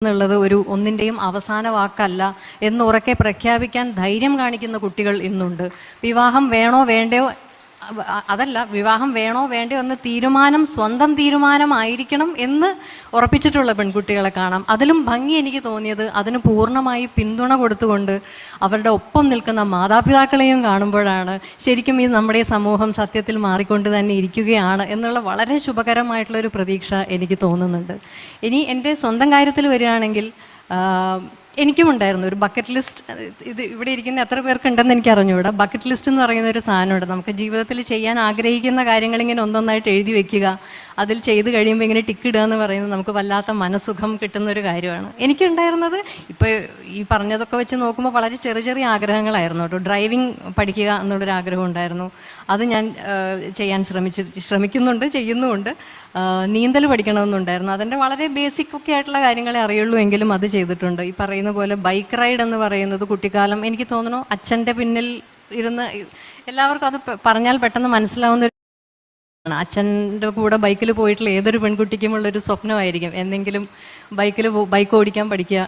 എന്നുള്ളത് ഒരു ഒന്നിൻ്റെയും അവസാന വാക്കല്ല എന്നുറക്കെ പ്രഖ്യാപിക്കാൻ ധൈര്യം കാണിക്കുന്ന കുട്ടികൾ ഇന്നുണ്ട്. വിവാഹം വേണോ വേണ്ടയോ അതല്ല, വിവാഹം വേണോ വേണ്ടയോ എന്ന് തീരുമാനം സ്വന്തം തീരുമാനമായിരിക്കണം എന്ന് ഉറപ്പിച്ചിട്ടുള്ള പെൺകുട്ടികളെ കാണാം. അതിലും ഭംഗി എനിക്ക് തോന്നിയത് അതിന് പൂർണ്ണമായി പിന്തുണ കൊടുത്തുകൊണ്ട് അവരുടെ ഒപ്പം നിൽക്കുന്ന മാതാപിതാക്കളെയും കാണുമ്പോഴാണ് ശരിക്കും ഈ നമ്മുടെ സമൂഹം സത്യത്തിൽ മാറിക്കൊണ്ട് തന്നെ ഇരിക്കുകയാണ് എന്നുള്ള വളരെ ശുഭകരമായിട്ടുള്ളൊരു പ്രതീക്ഷ എനിക്ക് തോന്നുന്നുണ്ട്. ഇനി എൻ്റെ സ്വന്തം കാര്യത്തിൽ വരികയാണെങ്കിൽ എനിക്കും ഉണ്ടായിരുന്നു ഒരു ബക്കറ്റ് ലിസ്റ്റ്. ഇത് ഇവിടെ ഇരിക്കുന്ന എത്ര പേർക്കുണ്ടെന്ന് എനിക്ക് അറിഞ്ഞുകൂടാ. ബക്കറ്റ് ലിസ്റ്റ് എന്ന് പറയുന്ന ഒരു സാധനമുണ്ട്. നമുക്ക് ജീവിതത്തിൽ ചെയ്യാൻ ആഗ്രഹിക്കുന്ന കാര്യങ്ങൾ ഇങ്ങനെ ഒന്നൊന്നായിട്ട് എഴുതി വെക്കുക, അതിൽ ചെയ്ത് കഴിയുമ്പോൾ ഇങ്ങനെ ടിക്ക് ഇടുക എന്ന് പറയുന്നത് നമുക്ക് വല്ലാത്ത മനസ്സുഖം കിട്ടുന്ന ഒരു കാര്യമാണ്. എനിക്കുണ്ടായിരുന്നത് ഇപ്പോൾ ഈ പറഞ്ഞതൊക്കെ വെച്ച് നോക്കുമ്പോൾ വളരെ ചെറിയ ചെറിയ ആഗ്രഹങ്ങളായിരുന്നു കേട്ടോ. ഡ്രൈവിംഗ് പഠിക്കുക എന്നുള്ളൊരു ആഗ്രഹം ഉണ്ടായിരുന്നു. അത് ഞാൻ ചെയ്യാൻ ശ്രമിക്കുന്നുണ്ട്, ചെയ്യുന്നുമുണ്ട്. നീന്തൽ പഠിക്കണമെന്നുണ്ടായിരുന്നു. അതിൻ്റെ വളരെ ബേസിക് ഒക്കെ ആയിട്ടുള്ള കാര്യങ്ങളെ അറിയുള്ളൂ, എങ്കിലും അത് ചെയ്തിട്ടുണ്ട്. ഈ പറയുന്ന പോലെ ബൈക്ക് റൈഡ് എന്ന് പറയുന്നത് കുട്ടിക്കാലം എനിക്ക് തോന്നുന്നു അച്ഛൻ്റെ പിന്നിൽ ഇരുന്ന് എല്ലാവർക്കും അത് പറഞ്ഞാൽ പെട്ടെന്ന് മനസ്സിലാവുന്ന അച്ഛൻ്റെ കൂടെ ബൈക്കിൽ പോയിട്ടുള്ള ഏതൊരു പെൺകുട്ടിക്കുമുള്ളൊരു സ്വപ്നമായിരിക്കും എന്തെങ്കിലും ബൈക്ക് ഓടിക്കാൻ പഠിക്കുക.